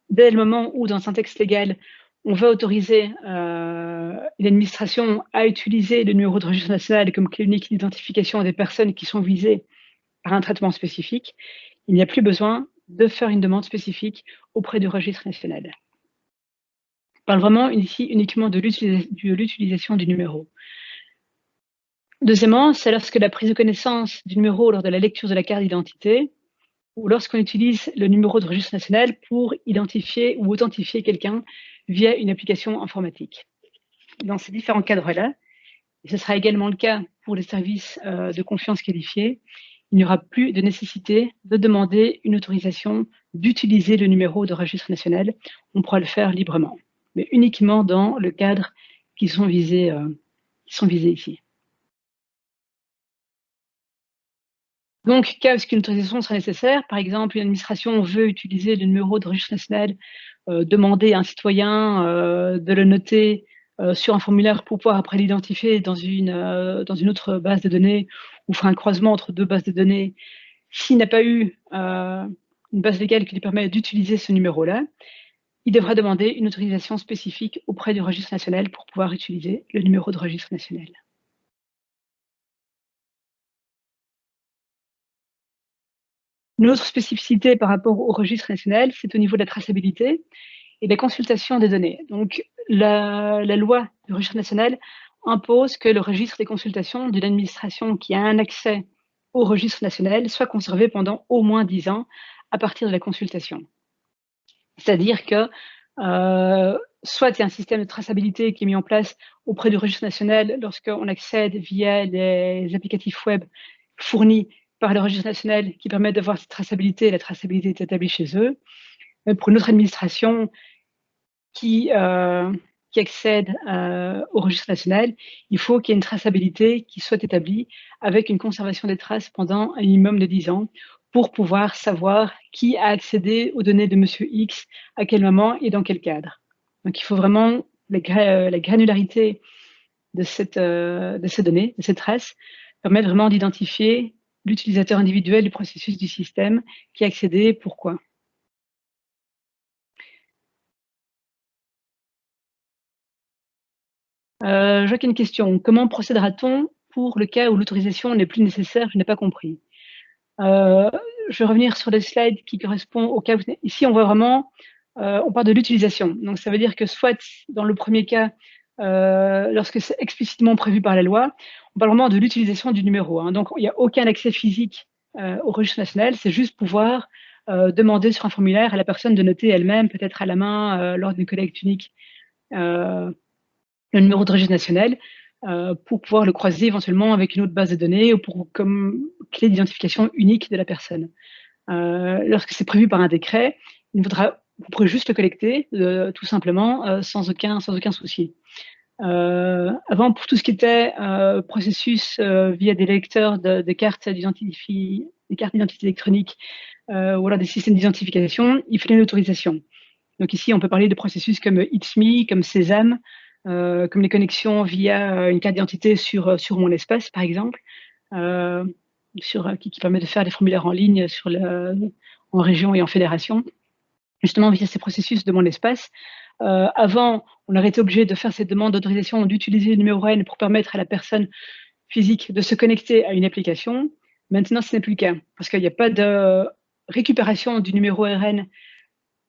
dès le moment où, dans un texte légal, on va autoriser l'administration à utiliser le numéro de registre national comme clé unique d'identification des personnes qui sont visées par un traitement spécifique, il n'y a plus besoin de faire une demande spécifique auprès du registre national. On parle vraiment ici uniquement de l'utilisation du numéro. Deuxièmement, c'est lorsque la prise de connaissance du numéro lors de la lecture de la carte d'identité ou lorsqu'on utilise le numéro de registre national pour identifier ou authentifier quelqu'un via une application informatique. Dans ces différents cadres-là, et ce sera également le cas pour les services de confiance qualifiés, il n'y aura plus de nécessité de demander une autorisation d'utiliser le numéro de registre national. On pourra le faire librement, mais uniquement dans le cadre qui sont visés ici. Donc, cas où une autorisation sera nécessaire, par exemple, une administration veut utiliser le numéro de registre national, demander à un citoyen de le noter sur un formulaire pour pouvoir après l'identifier dans une autre base de données ou faire un croisement entre deux bases de données. S'il n'a pas eu une base légale qui lui permet d'utiliser ce numéro-là, il devra demander une autorisation spécifique auprès du registre national pour pouvoir utiliser le numéro de registre national. Une autre spécificité par rapport au registre national, c'est au niveau de la traçabilité et des consultations des données. Donc, la loi du registre national impose que le registre des consultations d'une administration qui a un accès au registre national soit conservé pendant au moins 10 ans à partir de la consultation. C'est-à-dire que soit il y a un système de traçabilité qui est mis en place auprès du registre national lorsqu'on accède via les applicatifs web fournis par le registre national qui permettent d'avoir cette traçabilité, et la traçabilité est établie chez eux. Mais pour une autre administration qui accède au registre national, il faut qu'il y ait une traçabilité qui soit établie avec une conservation des traces pendant un minimum de 10 ans pour pouvoir savoir qui a accédé aux données de Monsieur X, à quel moment et dans quel cadre. Donc il faut vraiment la granularité de ces données, de ces traces, permettre vraiment d'identifier l'utilisateur individuel du processus du système, qui a accédé, pourquoi. Je vois qu'il y a une question. Comment procédera-t-on pour le cas où l'autorisation n'est plus nécessaire? Je n'ai pas compris. Je vais revenir sur le slide qui correspond au cas où... Ici, on voit vraiment, on parle de l'utilisation. Donc, ça veut dire que soit dans le premier cas, lorsque c'est explicitement prévu par la loi, on parle vraiment de l'utilisation du numéro. Hein. Donc, il n'y a aucun accès physique au registre national, c'est juste pouvoir demander sur un formulaire à la personne de noter elle-même, peut-être à la main, lors d'une collecte unique, le numéro de registre national, pour pouvoir le croiser éventuellement avec une autre base de données ou pour, comme clé d'identification unique de la personne. Lorsque c'est prévu par un décret, vous pourrez juste le collecter, tout simplement, sans aucun souci. Avant, pour tout ce qui était processus via des lecteurs de cartes d'identité électronique ou alors des systèmes d'identification, il fallait une autorisation. Donc ici, on peut parler de processus comme ITSMI, comme Sésame, comme les connexions via une carte d'identité sur mon espace, par exemple, qui permet de faire des formulaires en ligne en région et en fédération, justement via ces processus de mon espace. Avant, on aurait été obligé de faire cette demande d'autorisation d'utiliser le numéro RN pour permettre à la personne physique de se connecter à une application. Maintenant, ce n'est plus le cas, parce qu'il n'y a pas de récupération du numéro RN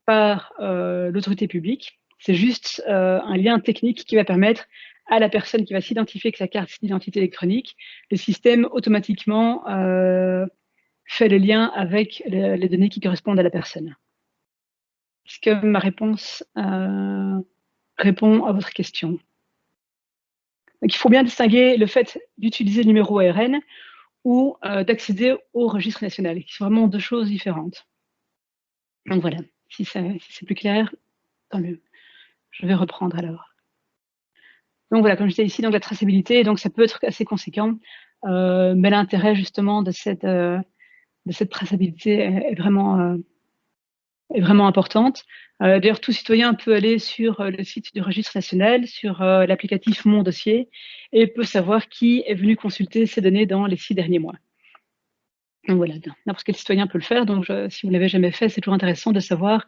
par l'autorité publique. C'est juste un lien technique qui va permettre à la personne qui va s'identifier avec sa carte d'identité électronique, le système automatiquement fait le lien avec les données qui correspondent à la personne. Est-ce que ma réponse répond à votre question? Donc, il faut bien distinguer le fait d'utiliser le numéro ARN ou d'accéder au registre national, qui sont vraiment deux choses différentes. Donc voilà, si c'est plus clair, tant mieux. Je vais reprendre alors. Donc voilà, comme je disais ici, donc la traçabilité, donc ça peut être assez conséquent, mais l'intérêt justement de cette traçabilité est vraiment importante. D'ailleurs, tout citoyen peut aller sur le site du registre national, sur l'applicatif Mon Dossier, et peut savoir qui est venu consulter ces données dans les 6 derniers mois. Donc voilà, n'importe quel citoyen peut le faire. Donc si vous ne l'avez jamais fait, c'est toujours intéressant de savoir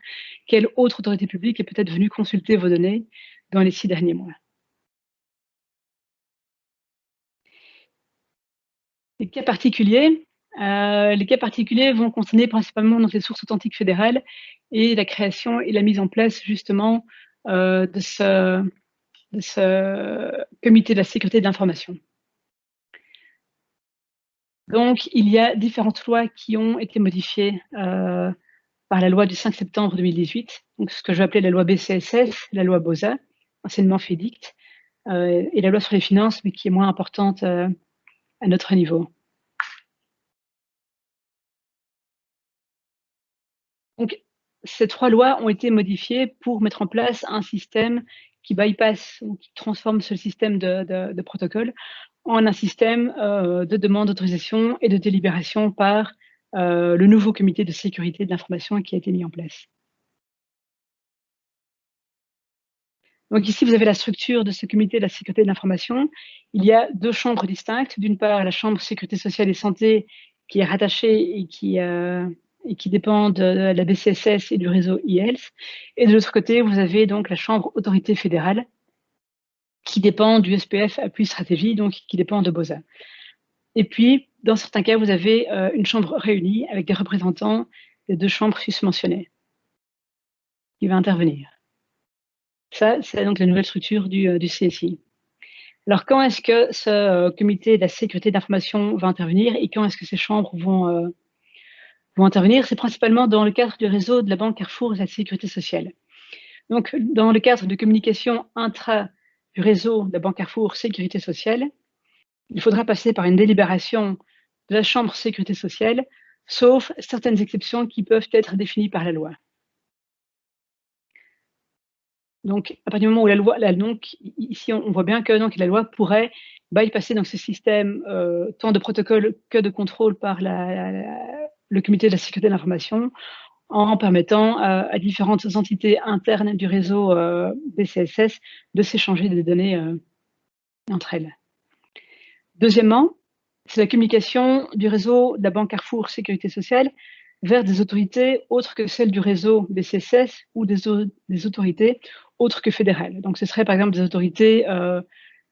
quelle autre autorité publique est peut-être venue consulter vos données dans les 6 derniers mois. Les cas particuliers vont concerner principalement donc, les sources authentiques fédérales et la création et la mise en place justement de ce comité de la sécurité de l'information. Donc, il y a différentes lois qui ont été modifiées par la loi du 5 septembre 2018, donc ce que je vais appeler la loi BCSS, la loi BOSA, anciennement FEDICT, et la loi sur les finances, mais qui est moins importante à notre niveau. Donc, ces 3 lois ont été modifiées pour mettre en place un système qui bypasse ou qui transforme ce système de protocole en un système de demande d'autorisation et de délibération par le nouveau comité de sécurité de l'information qui a été mis en place. Donc ici, vous avez la structure de ce comité de la sécurité de l'information. Il y a 2 chambres distinctes. D'une part, la chambre sécurité sociale et santé qui est rattachée et qui dépend de la BCSS et du réseau e-health. Et de l'autre côté, vous avez donc la chambre autorité fédérale qui dépend du SPF appui stratégie, donc qui dépend de BOSA. Et puis, dans certains cas, vous avez une chambre réunie avec des représentants des 2 chambres susmentionnées qui va intervenir. Ça, c'est donc la nouvelle structure du CSI. Alors, quand est-ce que ce comité de la sécurité d'information va intervenir et quand est-ce que ces chambres vont vont intervenir, c'est principalement dans le cadre du réseau de la Banque Carrefour et de la Sécurité sociale. Donc, dans le cadre de communication intra du réseau de la Banque Carrefour Sécurité sociale, il faudra passer par une délibération de la Chambre Sécurité sociale, sauf certaines exceptions qui peuvent être définies par la loi. Donc, à partir du moment où la loi, donc, ici, on voit bien que donc, la loi pourrait bypasser donc, ce système tant de protocole que de contrôle par le comité de la sécurité de l'information, en permettant à différentes entités internes du réseau BCSS de s'échanger des données entre elles. Deuxièmement, c'est la communication du réseau de la Banque Carrefour Sécurité sociale vers des autorités autres que celles du réseau BCSS ou des autorités autres que fédérales. Donc, ce serait par exemple des autorités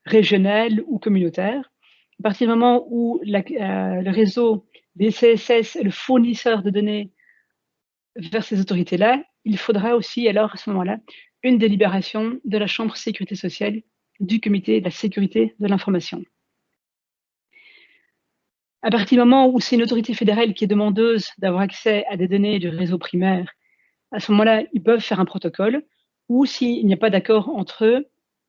régionales ou communautaires. À partir du moment où le réseau BCSS est le fournisseur de données vers ces autorités-là, il faudra aussi, alors à ce moment-là, une délibération de la Chambre Sécurité sociale du Comité de la sécurité de l'information. À partir du moment où c'est une autorité fédérale qui est demandeuse d'avoir accès à des données du réseau primaire, à ce moment-là, ils peuvent faire un protocole, ou s'il n'y a pas d'accord entre eux,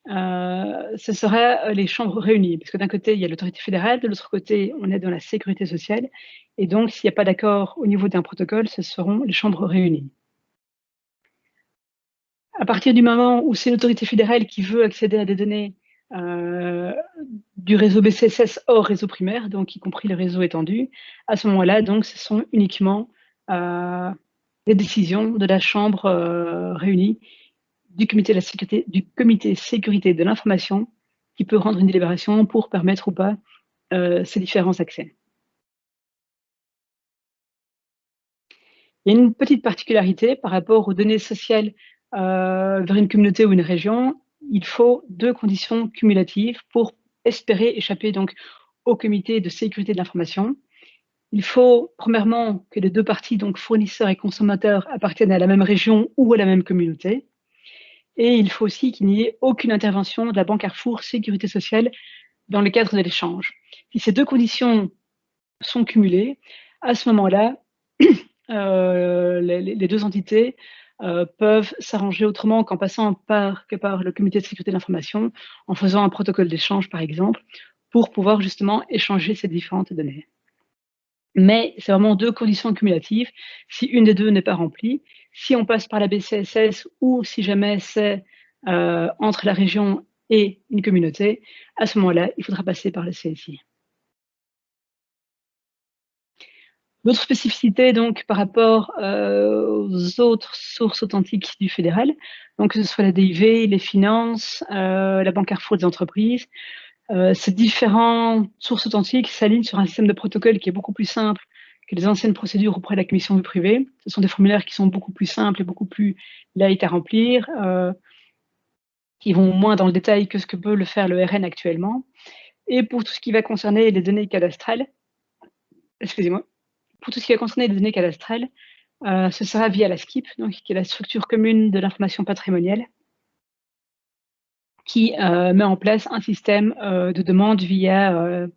ce sera les chambres réunies, parce que d'un côté, il y a l'autorité fédérale, de l'autre côté, on est dans la sécurité sociale, et donc s'il n'y a pas d'accord au niveau d'un protocole, ce seront les chambres réunies. À partir du moment où c'est l'autorité fédérale qui veut accéder à des données du réseau BCSS hors réseau primaire, donc y compris le réseau étendu, à ce moment-là, donc, ce sont uniquement les décisions de la Chambre réunie du comité sécurité de l'information qui peut rendre une délibération pour permettre ou pas ces différents accès. Il y a une petite particularité par rapport aux données sociales vers une communauté ou une région. Il faut 2 conditions cumulatives pour espérer échapper donc au comité de sécurité de l'information. Il faut premièrement que les 2 parties, donc fournisseurs et consommateurs, appartiennent à la même région ou à la même communauté. Et il faut aussi qu'il n'y ait aucune intervention de la Banque Carrefour Sécurité sociale dans le cadre de l'échange. Si ces 2 conditions sont cumulées, à ce moment-là, les 2 entités peuvent s'arranger autrement qu'en passant par le comité de sécurité de l'information, en faisant un protocole d'échange, par exemple, pour pouvoir justement échanger ces différentes données. Mais c'est vraiment 2 conditions cumulatives. Si une des 2 n'est pas remplie, si on passe par la BCSS ou si jamais c'est entre la région et une communauté, à ce moment-là, il faudra passer par le CSI. L'autre spécificité donc par rapport aux autres sources authentiques du fédéral, donc que ce soit la DIV, les finances, la Banque Carrefour des entreprises, ces différentes sources authentiques s'alignent sur un système de protocole qui est beaucoup plus simple que les anciennes procédures auprès de la commission du privé. Ce sont des formulaires qui sont beaucoup plus simples et beaucoup plus light à remplir, qui vont moins dans le détail que ce que peut le faire le RN actuellement. Et pour tout ce qui va concerner les données cadastrales, excusez-moi, pour tout ce qui va concerner les données cadastrales, ce sera via la SCIP, donc, qui est la structure commune de l'information patrimoniale, qui met en place un système de demande via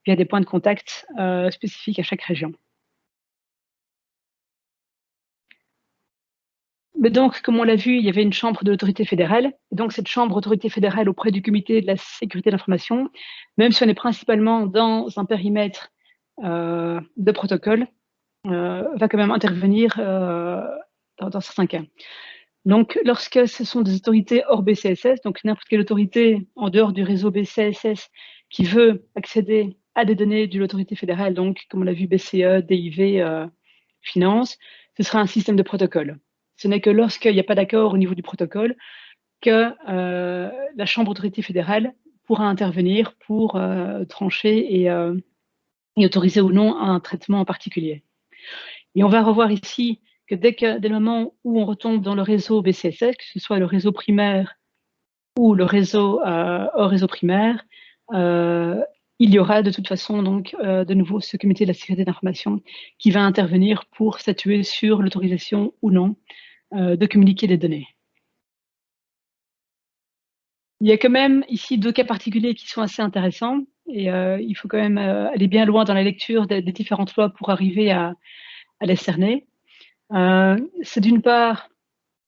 des points de contact spécifiques à chaque région. Mais donc, comme on l'a vu, il y avait une chambre de l'autorité fédérale. Et donc, cette chambre d'autorité fédérale auprès du comité de la sécurité de l'information, même si on est principalement dans un périmètre de protocole, va quand même intervenir dans certains cas. Donc, lorsque ce sont des autorités hors BCSS, donc n'importe quelle autorité en dehors du réseau BCSS qui veut accéder à des données de l'autorité fédérale, donc comme on l'a vu BCE, DIV, Finance, ce sera un système de protocole. Ce n'est que lorsqu'il n'y a pas d'accord au niveau du protocole que la Chambre d'autorité fédérale pourra intervenir pour trancher et autoriser ou non un traitement en particulier. Et on va revoir ici que dès le moment où on retombe dans le réseau BCSS, que ce soit le réseau primaire ou le réseau hors réseau primaire, il y aura de toute façon donc de nouveau ce comité de la sécurité d'information qui va intervenir pour statuer sur l'autorisation ou non de communiquer des données. Il y a quand même ici 2 cas particuliers qui sont assez intéressants et il faut quand même aller bien loin dans la lecture des différentes lois pour arriver à les cerner. C'est d'une part,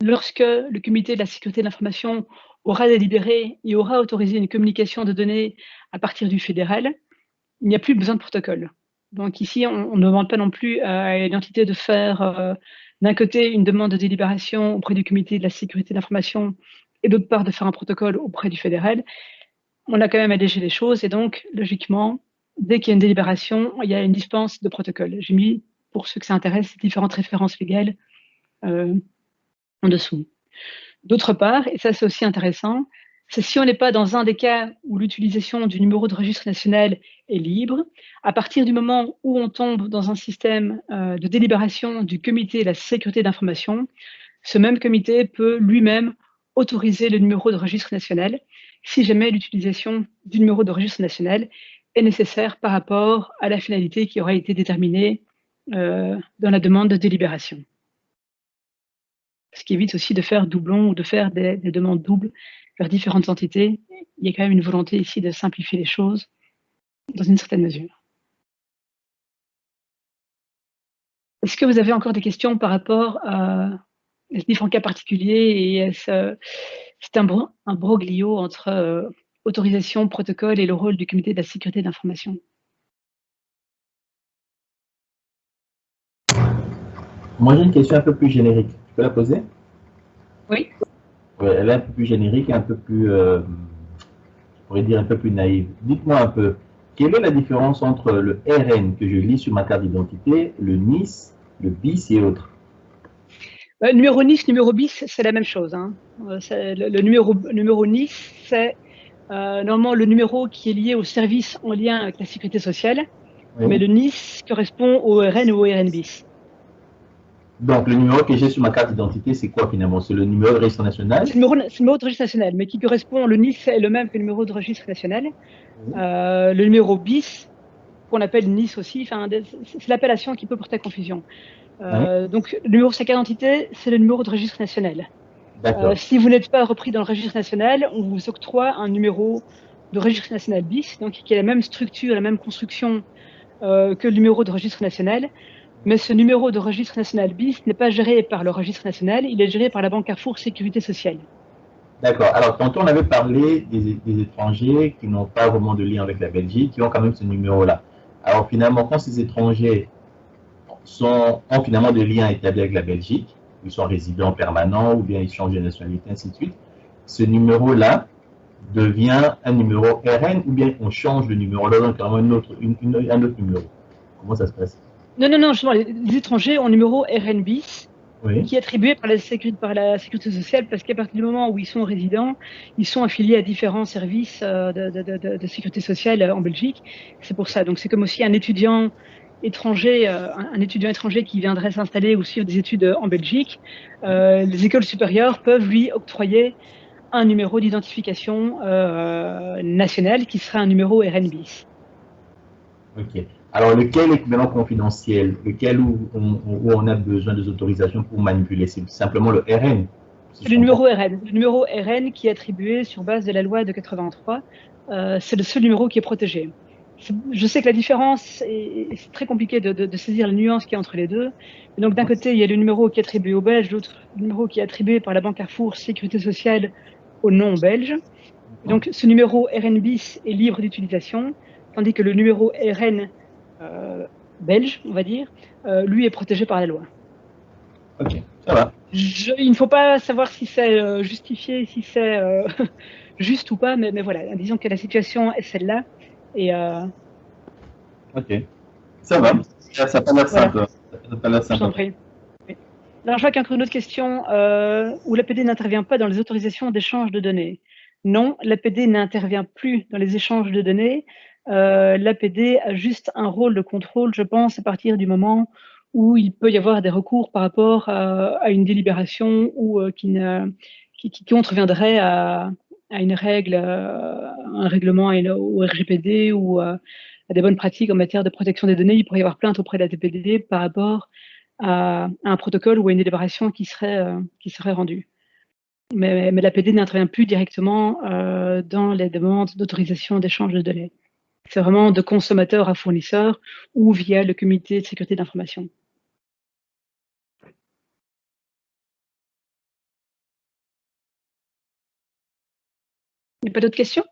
lorsque le comité de la sécurité de l'information aura délibéré et aura autorisé une communication de données à partir du fédéral, il n'y a plus besoin de protocole. Donc ici, on ne demande pas non plus à une entité de faire d'un côté une demande de délibération auprès du comité de la sécurité de l'information et d'autre part de faire un protocole auprès du fédéral. On a quand même allégé les choses et donc, logiquement, dès qu'il y a une délibération, il y a une dispense de protocole. J'ai mis, pour ceux que ça intéresse, différentes références légales en dessous. D'autre part, et ça c'est aussi intéressant, c'est si on n'est pas dans un des cas où l'utilisation du numéro de registre national est libre, à partir du moment où on tombe dans un système de délibération du comité de la sécurité d'information, ce même comité peut lui-même autoriser le numéro de registre national si jamais l'utilisation du numéro de registre national est nécessaire par rapport à la finalité qui aura été déterminée dans la demande de délibération. Ce qui évite aussi de faire doublon ou de faire des demandes doubles vers différentes entités. Il y a quand même une volonté ici de simplifier les choses dans une certaine mesure. Est-ce que vous avez encore des questions par rapport à ces différents cas particuliers et c'est un broglio entre autorisation, protocole et le rôle du comité de la sécurité d'information? Moi, j'ai une question un peu plus générique. Tu peux la poser? Oui. Ouais, elle est un peu plus générique et un peu plus, je pourrais dire un peu plus naïve. Dites-moi un peu, quelle est la différence entre le RN que je lis sur ma carte d'identité, le NIS, le BIS et autres? Numéro NIS, numéro BIS, c'est la même chose. Hein. Le numéro NIS, c'est normalement le numéro qui est lié au service en lien avec la sécurité sociale, oui. Mais le NIS correspond au RN ou au RN BIS. Donc, le numéro que j'ai sur ma carte d'identité, c'est quoi finalement? C'est le numéro de registre national? C'est le numéro de registre national, mais qui correspond, le NIS est le même que le numéro de registre national. Oui. Le numéro BIS, qu'on appelle NIS aussi, c'est l'appellation qui peut porter à confusion. Oui. Donc, le numéro de sa carte d'identité, c'est le numéro de registre national. Si vous n'êtes pas repris dans le registre national, on vous octroie un numéro de registre national BIS, donc qui a la même structure, la même construction que le numéro de registre national. Mais ce numéro de registre national BIS n'est pas géré par le registre national, il est géré par la Banque Carrefour Sécurité Sociale. D'accord. Alors, tantôt, on avait parlé des étrangers qui n'ont pas vraiment de lien avec la Belgique, qui ont quand même ce numéro-là. Alors, finalement, quand ces étrangers ont finalement des liens établis avec la Belgique, ils sont résidents permanents ou bien ils changent de nationalité, ainsi de suite, ce numéro-là devient un numéro RN ou bien on change de numéro, là, donc un autre numéro. Comment ça se passe? Non, justement, les étrangers ont un numéro RN bis, oui, qui est attribué par la sécurité sociale parce qu'à partir du moment où ils sont résidents, ils sont affiliés à différents services de sécurité sociale en Belgique. C'est pour ça. Donc c'est comme aussi un étudiant étranger, qui viendrait s'installer ou suivre des études en Belgique. Les écoles supérieures peuvent lui octroyer un numéro d'identification national qui serait un numéro RN bis. Ok. Alors, lequel est maintenant confidentiel? Lequel où on a besoin des autorisations pour manipuler? C'est simplement le RN? C'est le numéro RN. Le numéro RN qui est attribué sur base de la loi de 83. C'est le seul numéro qui est protégé. Je sais que la différence, c'est très compliqué de saisir la nuance qu'il y a entre les deux. Et donc, d'un côté, il y a le numéro qui est attribué aux Belges, l'autre numéro qui est attribué par la Banque Carrefour Sécurité Sociale aux non-belges. Donc, ce numéro RN bis est libre d'utilisation, tandis que le numéro RN belge, on va dire, lui est protégé par la loi. Ok, ça va. Il ne faut pas savoir si c'est justifié, si c'est juste ou pas, mais voilà, disons que la situation est celle-là. Et ok, ça va. Ça n'a pas l'air simple. Ça n'a pas l'air simple. Je t'en prie. Oui. Alors, je vois qu'il y a encore une autre question où l'APD n'intervient pas dans les autorisations d'échange de données. Non, l'APD n'intervient plus dans les échanges de données. L'APD a juste un rôle de contrôle, je pense, à partir du moment où il peut y avoir des recours par rapport à une délibération ou qui contreviendrait à une règle, un règlement au RGPD ou à des bonnes pratiques en matière de protection des données. Il pourrait y avoir plainte auprès de la TPD par rapport à un protocole ou à une délibération qui serait rendue. Mais l'APD n'intervient plus directement dans les demandes d'autorisation d'échange de données. C'est vraiment de consommateur à fournisseur ou via le comité de sécurité d'information. n'y a pas d'autres questions?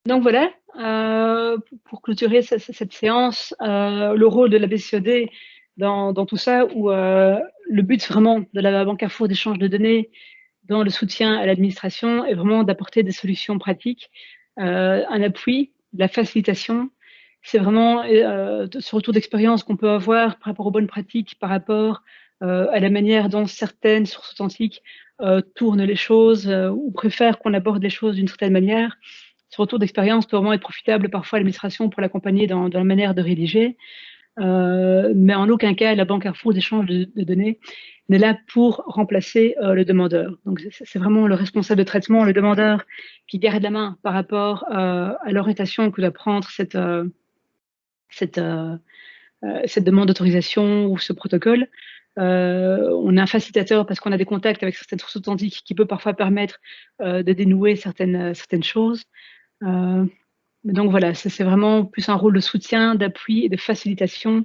Donc voilà, pour clôturer cette séance, le rôle de la BCED dans tout ça, où le but vraiment de la Banque Carrefour d'échange de données dans le soutien à l'administration est vraiment d'apporter des solutions pratiques, un appui, de la facilitation. C'est vraiment ce retour d'expérience qu'on peut avoir par rapport aux bonnes pratiques, par rapport à la manière dont certaines sources authentiques tournent les choses ou préfèrent qu'on aborde les choses d'une certaine manière. Ce retour d'expérience peut vraiment être profitable parfois à l'administration pour l'accompagner dans la manière de rédiger. Mais en aucun cas, la Banque Carrefour d'échange de données n'est là pour remplacer le demandeur. Donc, c'est vraiment le responsable de traitement, le demandeur, qui garde la main par rapport à l'orientation que doit prendre cette demande d'autorisation ou ce protocole. On a un facilitateur parce qu'on a des contacts avec certaines sources authentiques qui peut parfois permettre de dénouer certaines choses. Donc voilà, c'est vraiment plus un rôle de soutien, d'appui et de facilitation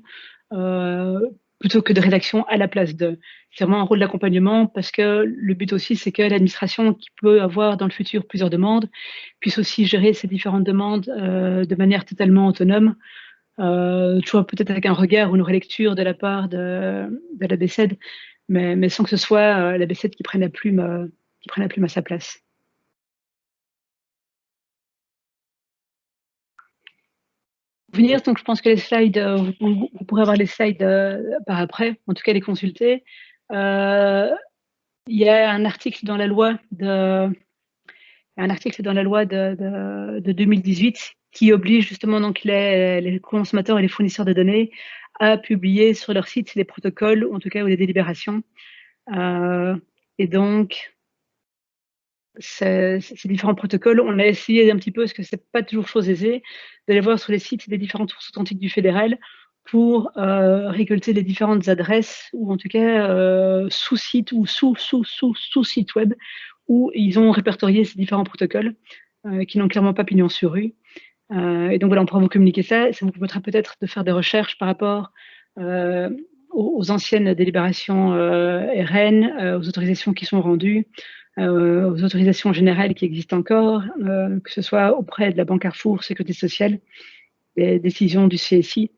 plutôt que de rédaction à la place de. C'est vraiment un rôle d'accompagnement parce que le but aussi, c'est que l'administration qui peut avoir dans le futur plusieurs demandes puisse aussi gérer ces différentes demandes de manière totalement autonome, toujours peut-être avec un regard ou une relecture de la part de la BCED, mais sans que ce soit la BCED qui prenne la plume à sa place. Venir, donc je pense que les slides, vous pourrez avoir les slides par après, en tout cas les consulter. Il y a un article dans la loi de 2018 qui oblige justement donc les consommateurs et les fournisseurs de données à publier sur leur site les protocoles, en tout cas, ou les délibérations. Et donc, ces différents protocoles, on a essayé un petit peu, parce que c'est pas toujours chose aisée, d'aller voir sur les sites des différentes sources authentiques du fédéral pour récolter les différentes adresses, ou en tout cas sous-sites ou sous-sites web, où ils ont répertorié ces différents protocoles qui n'ont clairement pas pignon sur rue. Et donc voilà, on pourra vous communiquer ça. Ça vous permettra peut-être de faire des recherches par rapport aux anciennes délibérations RN, aux autorisations qui sont rendues, aux autorisations générales qui existent encore, que ce soit auprès de la Banque Carrefour, Sécurité sociale, des décisions du CSI.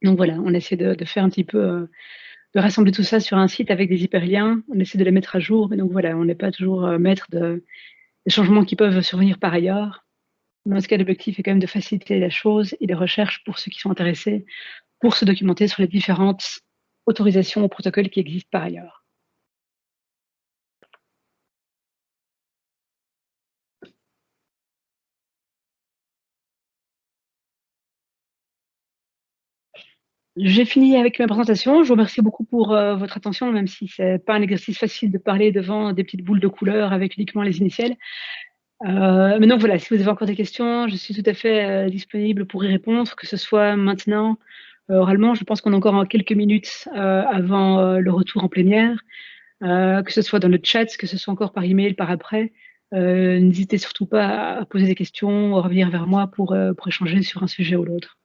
Donc voilà, on essaie de faire un petit peu, de rassembler tout ça sur un site avec des hyperliens, on essaie de les mettre à jour, mais donc voilà, on n'est pas toujours maître des changements qui peuvent survenir par ailleurs. Dans ce cas, l'objectif est quand même de faciliter la chose et les recherches pour ceux qui sont intéressés, pour se documenter sur les différentes autorisations ou protocoles qui existent par ailleurs. J'ai fini avec ma présentation. Je vous remercie beaucoup pour votre attention, même si c'est pas un exercice facile de parler devant des petites boules de couleur avec uniquement les initiales. Mais donc voilà, si vous avez encore des questions, je suis tout à fait disponible pour y répondre, que ce soit maintenant, oralement. Je pense qu'on a encore quelques minutes avant le retour en plénière, que ce soit dans le chat, que ce soit encore par email, par après. N'hésitez surtout pas à poser des questions, à revenir vers moi pour échanger sur un sujet ou l'autre.